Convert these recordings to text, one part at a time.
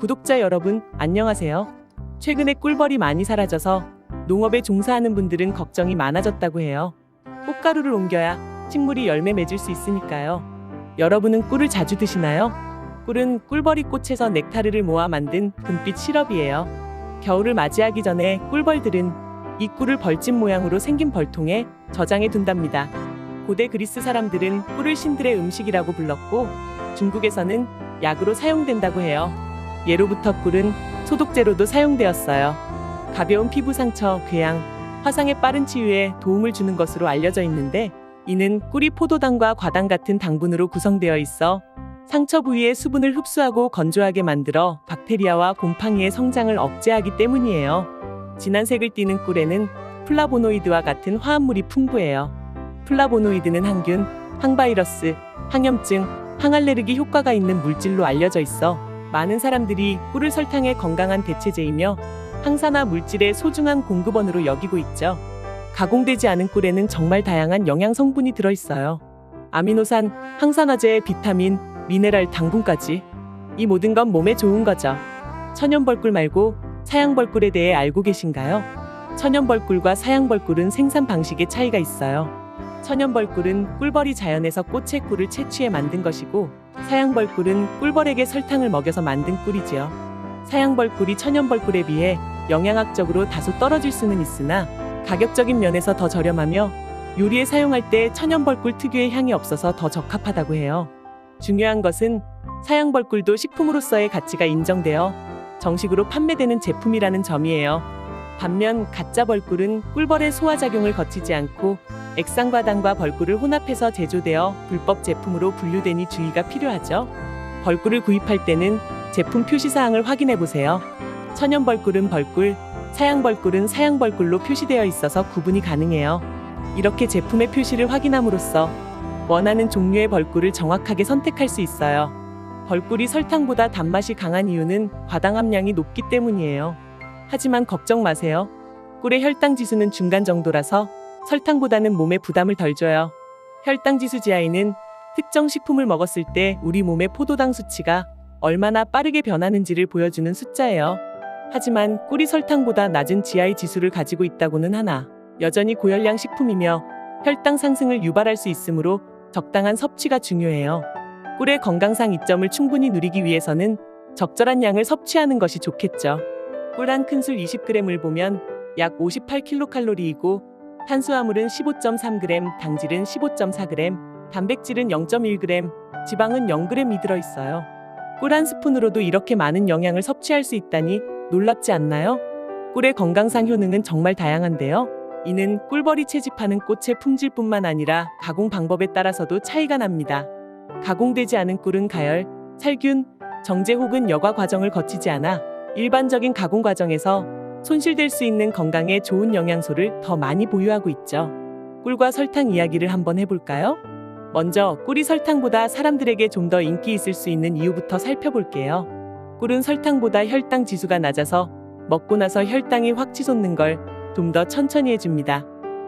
구독자 여러분, 안녕하세요. 최근에 꿀벌이 많이 사라져서 농업에 종사하는 분들은 걱정이 많아졌다고 해요. 꽃가루를 옮겨야 식물이 열매 맺을 수 있으니까요. 여러분은 꿀을 자주 드시나요? 꿀은 꿀벌이 꽃에서 넥타르를 모아 만든 금빛 시럽이에요. 겨울을 맞이하기 전에 꿀벌들은 이 꿀을 벌집 모양으로 생긴 벌통에 저장해 둔답니다. 고대 그리스 사람들은 꿀을 신들의 음식이라고 불렀고 중국에서는 약으로 사용된다고 해요. 예로부터 꿀은 소독제로도 사용되었어요. 가벼운 피부 상처, 궤양, 화상의 빠른 치유에 도움을 주는 것으로 알려져 있는데 이는 꿀이 포도당과 과당 같은 당분으로 구성되어 있어 상처 부위의 수분을 흡수하고 건조하게 만들어 박테리아와 곰팡이의 성장을 억제하기 때문이에요. 진한 색을 띠는 꿀에는 플라보노이드와 같은 화합물이 풍부해요. 플라보노이드는 항균, 항바이러스, 항염증, 항알레르기 효과가 있는 물질로 알려져 있어 많은 사람들이 꿀을 설탕의 건강한 대체제이며 항산화 물질의 소중한 공급원으로 여기고 있죠. 가공되지 않은 꿀에는 정말 다양한 영양 성분이 들어있어요. 아미노산, 항산화제, 비타민, 미네랄, 당분까지. 이 모든 건 몸에 좋은 거죠. 천연벌꿀 말고 사양벌꿀에 대해 알고 계신가요? 천연벌꿀과 사양벌꿀은 생산 방식의 차이가 있어요. 천연벌꿀은 꿀벌이 자연에서 꽃의 꿀을 채취해 만든 것이고 사양벌꿀은 꿀벌에게 설탕을 먹여서 만든 꿀이지요. 사양벌꿀이 천연벌꿀에 비해 영양학적으로 다소 떨어질 수는 있으나 가격적인 면에서 더 저렴하며 요리에 사용할 때 천연벌꿀 특유의 향이 없어서 더 적합하다고 해요. 중요한 것은 사양벌꿀도 식품으로서의 가치가 인정되어 정식으로 판매되는 제품이라는 점이에요. 반면 가짜 벌꿀은 꿀벌의 소화작용을 거치지 않고 액상과당과 벌꿀을 혼합해서 제조되어 불법 제품으로 분류되니 주의가 필요하죠. 벌꿀을 구입할 때는 제품 표시사항을 확인해 보세요. 천연벌꿀은 벌꿀, 사양벌꿀은 사양벌꿀로 표시되어 있어서 구분이 가능해요. 이렇게 제품의 표시를 확인함으로써 원하는 종류의 벌꿀을 정확하게 선택할 수 있어요. 벌꿀이 설탕보다 단맛이 강한 이유는 과당 함량이 높기 때문이에요. 하지만 걱정 마세요. 꿀의 혈당 지수는 중간 정도라서 설탕보다는 몸에 부담을 덜 줘요. 혈당 지수 GI는 특정 식품을 먹었을 때 우리 몸의 포도당 수치가 얼마나 빠르게 변하는지를 보여주는 숫자예요. 하지만 꿀이 설탕보다 낮은 GI 지수를 가지고 있다고는 하나 여전히 고열량 식품이며 혈당 상승을 유발할 수 있으므로 적당한 섭취가 중요해요. 꿀의 건강상 이점을 충분히 누리기 위해서는 적절한 양을 섭취하는 것이 좋겠죠. 꿀 한 큰술 20g을 보면 약 58kcal이고 탄수화물은 15.3g, 당질은 15.4g, 단백질은 0.1g, 지방은 0g이 들어있어요. 꿀 한 스푼으로도 이렇게 많은 영양을 섭취할 수 있다니 놀랍지 않나요? 꿀의 건강상 효능은 정말 다양한데요. 이는 꿀벌이 채집하는 꽃의 품질뿐만 아니라 가공 방법에 따라서도 차이가 납니다. 가공되지 않은 꿀은 가열, 살균, 정제 혹은 여과 과정을 거치지 않아 일반적인 가공 과정에서 손실될 수 있는 건강에 좋은 영양소를 더 많이 보유하고 있죠. 꿀과 설탕 이야기를 한번 해볼까요? 먼저 꿀이 설탕보다 사람들에게 좀 더 인기 있을 수 있는 이유부터 살펴볼게요. 꿀은 설탕보다 혈당 지수가 낮아서 먹고 나서 혈당이 확 치솟는 걸 좀 더 천천히 해줍니다.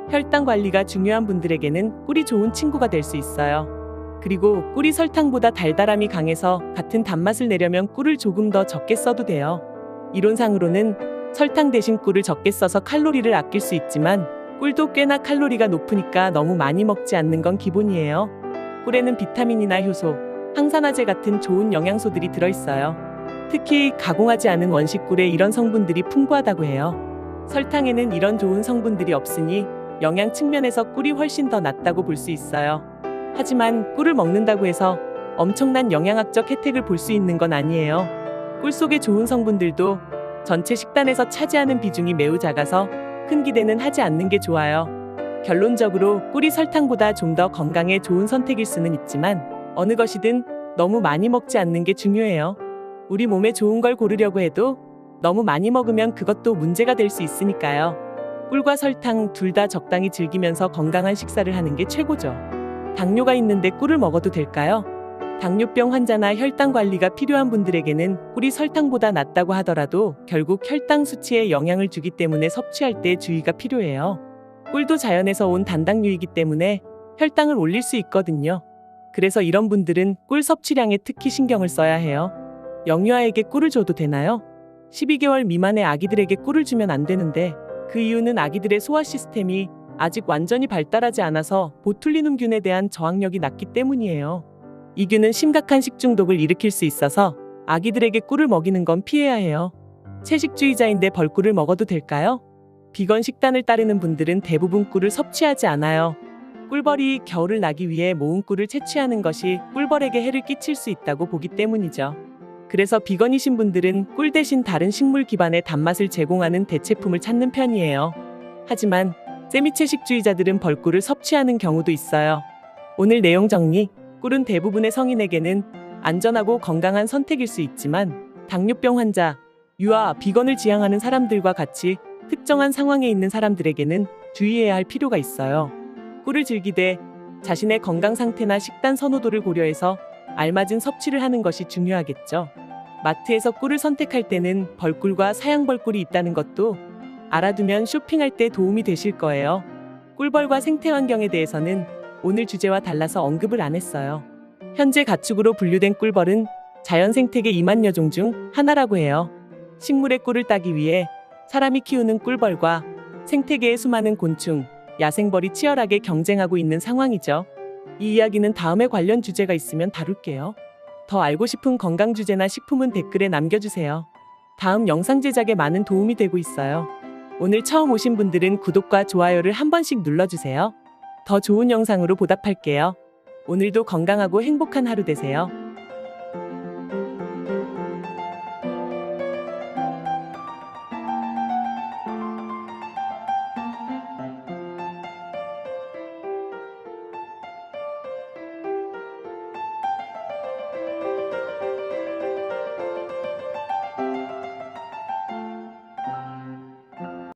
혈당 관리가 중요한 분들에게는 꿀이 좋은 친구가 될 수 있어요. 그리고 꿀이 설탕보다 달달함이 강해서 같은 단맛을 내려면 꿀을 조금 더 적게 써도 돼요. 이론상으로는 설탕 대신 꿀을 적게 써서 칼로리를 아낄 수 있지만 꿀도 꽤나 칼로리가 높으니까 너무 많이 먹지 않는 건 기본이에요. 꿀에는 비타민이나 효소, 항산화제 같은 좋은 영양소들이 들어있어요. 특히 가공하지 않은 원식 꿀에 이런 성분들이 풍부하다고 해요. 설탕에는 이런 좋은 성분들이 없으니 영양 측면에서 꿀이 훨씬 더 낫다고 볼 수 있어요. 하지만 꿀을 먹는다고 해서 엄청난 영양학적 혜택을 볼 수 있는 건 아니에요. 꿀 속의 좋은 성분들도 전체 식단에서 차지하는 비중이 매우 작아서 큰 기대는 하지 않는 게 좋아요. 결론적으로 꿀이 설탕보다 좀 더 건강에 좋은 선택일 수는 있지만 어느 것이든 너무 많이 먹지 않는 게 중요해요. 우리 몸에 좋은 걸 고르려고 해도 너무 많이 먹으면 그것도 문제가 될 수 있으니까요. 꿀과 설탕 둘 다 적당히 즐기면서 건강한 식사를 하는 게 최고죠. 당뇨가 있는데 꿀을 먹어도 될까요? 당뇨병 환자나 혈당 관리가 필요한 분들에게는 꿀이 설탕보다 낫다고 하더라도 결국 혈당 수치에 영향을 주기 때문에 섭취할 때 주의가 필요해요. 꿀도 자연에서 온 단당류이기 때문에 혈당을 올릴 수 있거든요. 그래서 이런 분들은 꿀 섭취량에 특히 신경을 써야 해요. 영유아에게 꿀을 줘도 되나요? 12개월 미만의 아기들에게 꿀을 주면 안 되는데 그 이유는 아기들의 소화 시스템이 아직 완전히 발달하지 않아서 보툴리눔균에 대한 저항력이 낮기 때문이에요. 이 균은 심각한 식중독을 일으킬 수 있어서 아기들에게 꿀을 먹이는 건 피해야 해요. 채식주의자인데 벌꿀을 먹어도 될까요? 비건 식단을 따르는 분들은 대부분 꿀을 섭취하지 않아요. 꿀벌이 겨울을 나기 위해 모은 꿀을 채취하는 것이 꿀벌에게 해를 끼칠 수 있다고 보기 때문이죠. 그래서 비건이신 분들은 꿀 대신 다른 식물 기반의 단맛을 제공하는 대체품을 찾는 편이에요. 하지만 세미채식주의자들은 벌꿀을 섭취하는 경우도 있어요. 오늘 내용 정리. 꿀은 대부분의 성인에게는 안전하고 건강한 선택일 수 있지만 당뇨병 환자, 유아, 비건을 지향하는 사람들과 같이 특정한 상황에 있는 사람들에게는 주의해야 할 필요가 있어요. 꿀을 즐기되 자신의 건강 상태나 식단 선호도를 고려해서 알맞은 섭취를 하는 것이 중요하겠죠. 마트에서 꿀을 선택할 때는 벌꿀과 사양벌꿀이 있다는 것도 알아두면 쇼핑할 때 도움이 되실 거예요. 꿀벌과 생태환경에 대해서는 오늘 주제와 달라서 언급을 안 했어요. 현재 가축으로 분류된 꿀벌은 자연 생태계 2만여 종 중 하나라고 해요. 식물의 꿀을 따기 위해 사람이 키우는 꿀벌과 생태계의 수많은 곤충, 야생벌이 치열하게 경쟁하고 있는 상황이죠. 이 이야기는 다음에 관련 주제가 있으면 다룰게요. 더 알고 싶은 건강 주제나 식품은 댓글에 남겨주세요. 다음 영상 제작에 많은 도움이 되고 있어요. 오늘 처음 오신 분들은 구독과 좋아요를 한 번씩 눌러주세요. 더 좋은 영상으로 보답할게요. 오늘도 건강하고 행복한 하루 되세요.